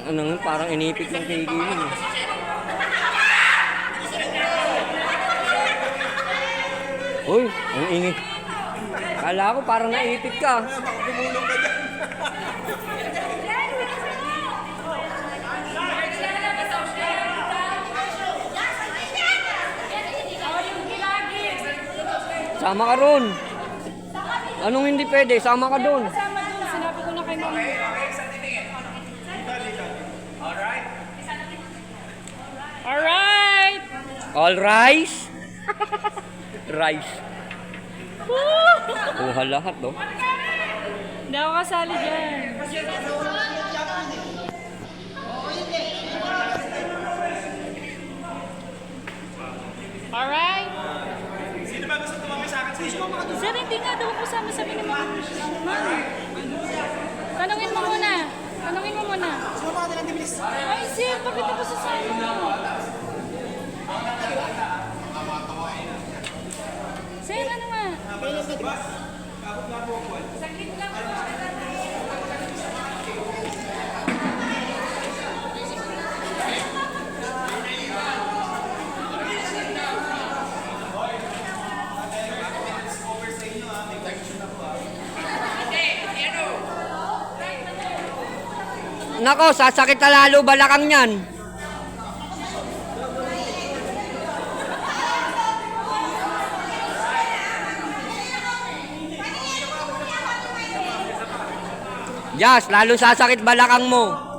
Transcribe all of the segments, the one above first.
Ano nga, parang inipit ng kikiling eh. Uy, ang ingay. Kala ko parang naipit ka. Gumulong ka dyan. Sama ka ron. Anong hindi pwede? Sama ka doon. Kasama doon, sinabi ko na kay mami. Alright! All rice? Rice. Kuha lahat, no? Hindi ako kasali dyan. Alright? Sino ba gusto tumamay sa akin sa inyo? Sir, hindi nga daw ako sama sa minimum. Tanungin mo muna. Tanungin mo muna. Sumama ka na lang, bilis. Ay, sir, bakit ako sasama? Sir, ano nga? Sakit lang po. Nako, sasakit na lalo balakang niyan. Jas, lalo sasakit balakang mo.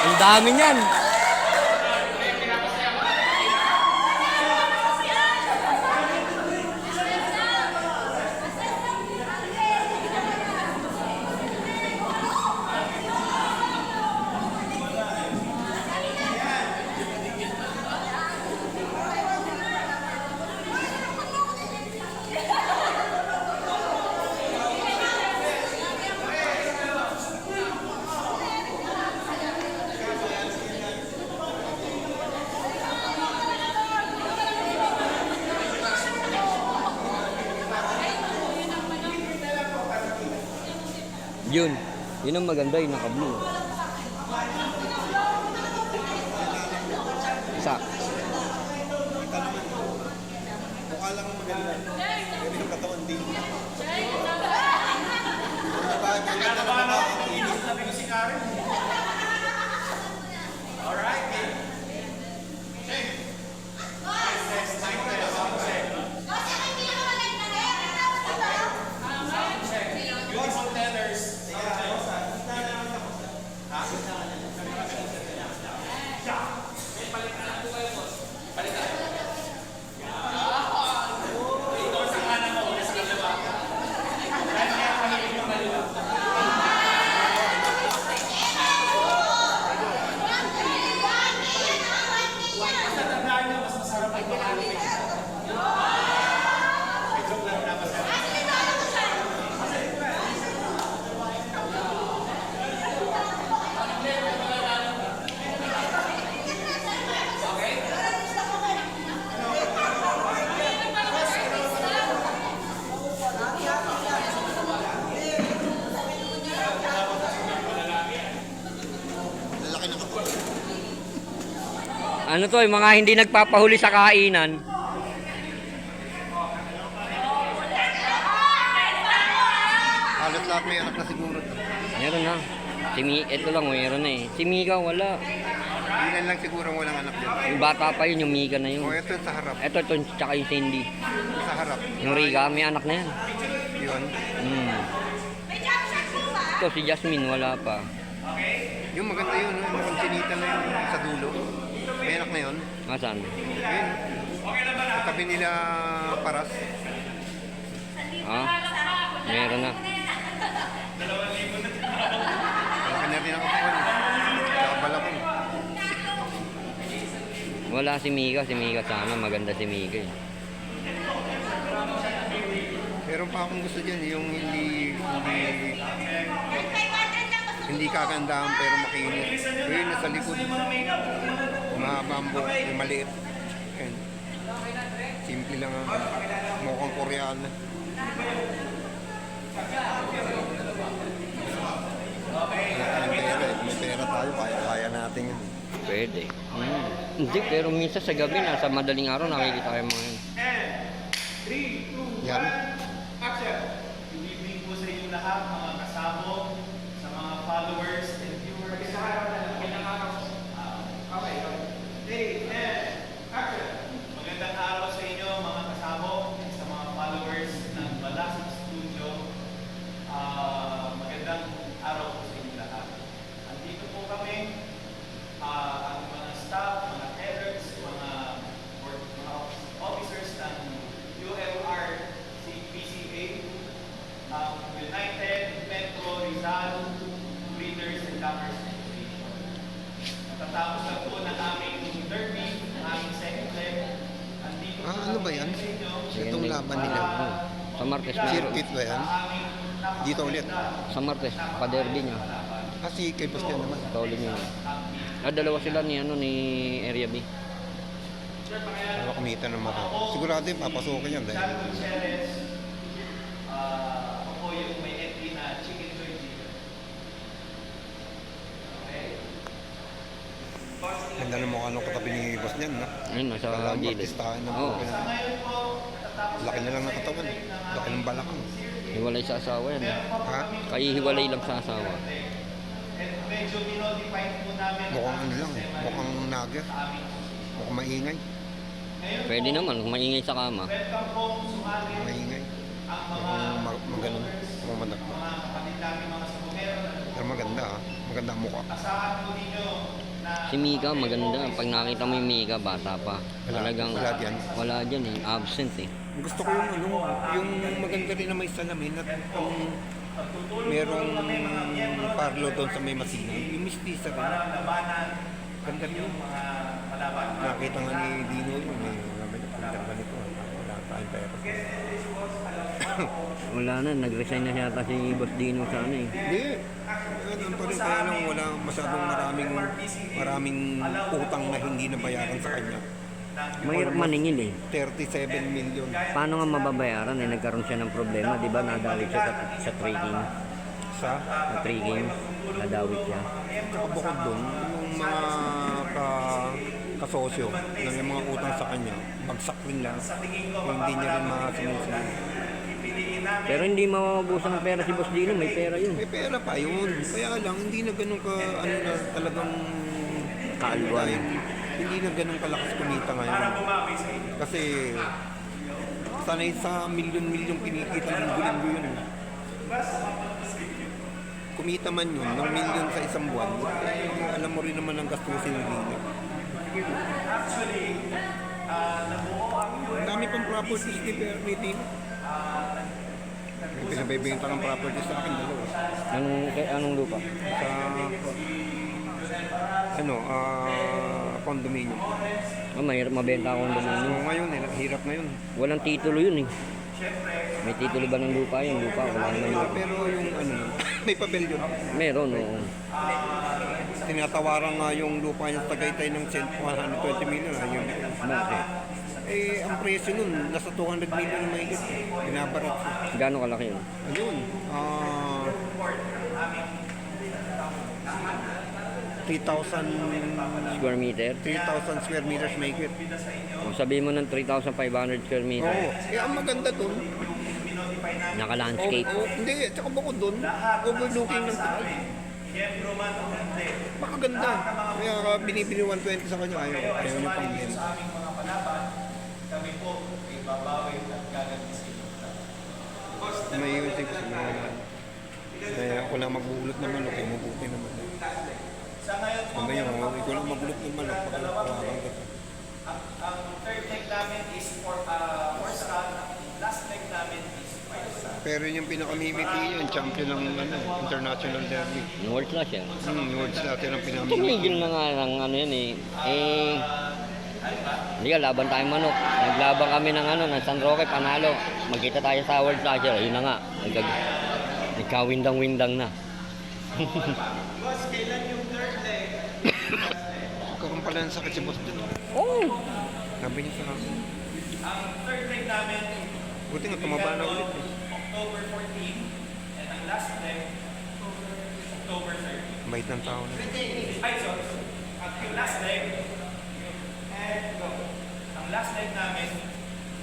Ang dami niyan. Yun. Yun ang maganda, yung naka-blue. Isa. Mukha lang ang maganda. Pero yung katawan din. Diba, maganda naman ako. Inis na rin si Karen. Alright. Beautiful tellers. Ano to, yung mga hindi nagpapahuli sa kainan. Halos lahat may anak na siguro. Meron na. Ito lang, meron na eh. Si Mika wala. Ilan lang siguro walang anak dyan. Yung bata pa yun, yung Mika na yun. O ito sa harap. Ito, tsaka yung Cindy. Sa harap. Yung Riga, may anak na yan. Yun. Ito, si Jasmine, wala pa. Yung maganda yun. Yung sinita na yun sa dulo. May anak na yun. Nasaan? Yun. Sa tabi nila Paras. Ah, meron na. Kanya rin ako sa kanya. Sa balakon. Wala si Mika sana. Maganda si Mika eh. Meron pa akong gusto dyan, yung hindi kagandahan pero makinis. Yung nasa likod. Mahaba ang buhok, yung maliit. Ayan. Simple lang ang mukhang Koreano. May pera tayo, kaya natin yun. Pwede. Hindi, pero minsan sa gabi, nasa madaling araw, nakikita kayo mga yun. Yan. Good evening po sa inyo lahat, mga kasabog, sa mga followers and viewers. Hey, action! Magandang araw sa inyo, mga kasabog, sa mga followers ng Balasag Studio. Magandang araw po sa inyo lahat. Andito po kami, ang mga staff, mga tellers, mga officers ng UMRCPCA, United Metro Rizal Breeders and Cappers Association. Natatapos na po ng aming derby, ng aming second leg. Andito po Ano ba yan? sa inyo, Itong laban nila. Sa Martes meron. Circuit ba yan? Dito ulit. Sa Martes, pa-derby niya. Kasi kay Boss yan naman. Kauli niya. Dalawa sila ni Area B. Ano kumita naman ako. Sigurado yung papasukin yan dahil Chad Gutierrez, ako po yung may entry na chicken joy chicken. Okay. ganda ng mukha nung katabi ni Boss niyan, no? Ayun, nasa Kailangan gilid. artistahan ng Oo. buhay Sa na. ngayon po, natatapos Laki na lang ng katawan. Laki ng balakang. Hiwalay sa asawa yan. Ha? Kahihiwalay lang sa asawa. and medyo minodify po namin Mukhang ano lang, mukhang nugget. Mukhang maingay. Pwede naman, kung maingay sa kama. welcome po sumali Maingay. ang mga Mukhang maganon. Mukhang madakma. mga kapatid namin mga sabongero. Pero maganda, ha? Maganda ang mukha. Asahan po ninyo na Si Mika, maganda. Pag nakita mo yung Mika, bata pa. Talagang, Wala dyan. Wala dyan eh. Absent eh. Gusto ko yung ano, yung maganda rin na may salamin at yung merong parlo doon sa may masina. Yung mistisa rin. labanan Ganda rin yun. mga palaban. Nakita nga ni Dino yun eh. Ganda ganito. Wala tayong pera. Wala na, nag-resign na yata si Boss Dino sa ano eh. Hindi. Ganun pa rin. Kaya lang wala masyadong maraming utang na hindi nabayaran sa kanya. Mahirap maningil eh. 37 million. Paano nga mababayaran eh? Nagkaroon siya ng problema, di ba? Nadawit siya sa trading. Sa Sa trading, nadawit siya. Tsaka bukod doon, yung mga kasosyo na may mga utang sa kanya, bagsak rin lang. Kung hindi niya rin makasunod. Pero hindi maubusan ng pera si Boss Dino, may pera yun. May pera pa yun. Kaya lang, hindi na ganun ka, ano na talagang Kaalwan. Hindi na ganun kalakas kumita ngayon. Kasi sanay sa milyon-milyon kinikita ng linggo-linggo yun. Kumita man yun, ng milyon sa isang buwan, alam mo rin naman ang gastusin ng linggo. Ang dami pang properties ni Tino. May pinabibenta ng properties sa akin, dalawa. Anong lupa? Sa condominium. Mahirap mabenta akong So dominio. ngayon, hirap na yun. Walang titulo yun eh. May titulo ba ng lupa yun? Lupa, wala naman yun. Pero yung may papel yun. Meron, oo. Tinatawaran nga yung lupa niya sa Tagaytay ng 120 million. Ayun. Bakit? Eh, ang presyo nun, nasa 200 million na mahigit. Binabarat siya. Gano'ng kalaki yun? Ayun. 3,000 Square meter? 3,000 square meters mahigit. Kung sabihin mo ng 3,500 square meter, Oo. Eh, ang maganda dun, naka-landscape. hindi, tsaka bukod dun, overlooking ng Taal. Makaganda. Kaya binibili 120 sa kanya, ayaw niya pang yen. Kami po ay babawi at gagantisin. May yun siya kasi kaya ako lang magbulot ng manok, mabuti naman. Sa ngayon po, Kung ngayon, ikaw lang magbulot ng manok, pakalapawakan ka. ang third leg namin is for star. Last leg namin is 5 star. Pero yung pinakamimiti yun, champion ng international derby. Yung world class yan. Yung words natin ang pinamimiti. Tumigil na nga ng ano yan eh. Hindi ka, laban tayong manok. Naglaban kami ng ano, ng San Roque, panalo. Magkita tayo sa World Slasher. Ayun na nga. Nagkawindang-windang na. Kung pala ng sakit si boss dun. Oh! Sabi niya sa akin. Ang third leg namin, Buti nga tumaba na ulit eh. October 14, and ang last leg, October 30. Bait ng tao na. Ay, sorry. At yung last leg, and go. Ang last leg namin,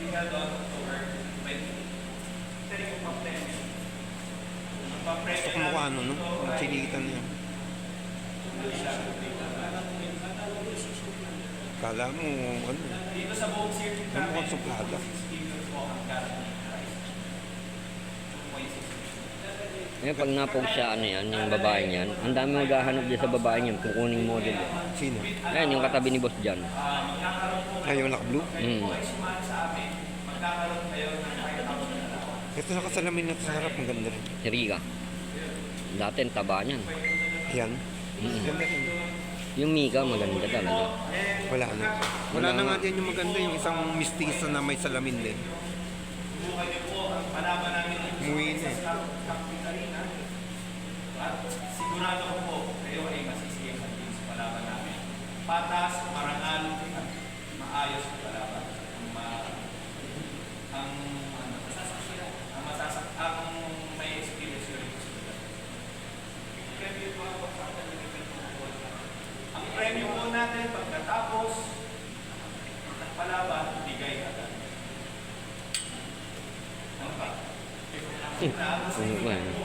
we held on October 20. Ito rin yung pang-premyo. Ang pang-premyo Gusto ko mukha ano, no? Ang silitan niya. Kala mo, ano, dito sa buong circuit ano namin, mukhang suplada. speakers po ang guaranteed price. 2.6. Ngayon, pag napog siya, ano yan, yung babae niyan, ang dami maghahanap dyan sa babae niyan, kukuning model yan. Sino? Ayan, yung katabi ni Boss Jan. Ay, yung naka-blue? Magkakaroon kayo ng 5,000 Ito nakasalamin na sa harap, ang ganda rin. Si Riga. Dati, ang taba niyan. Yan. Ganda rin. Yung Mika, maganda talaga. Wala na. Wala na nga din yung maganda, yung isang mistisa na may salamin din. Umuwi na eh. At sigurado ko po, kayo ay masisiyahan din sa palaban namin. Patas, marangal, at maayos na palaban. Ang may experience yun. Ang premyo po natin pagkatapos ng palaban, bigay agad. Ano pa? Ano ba yan?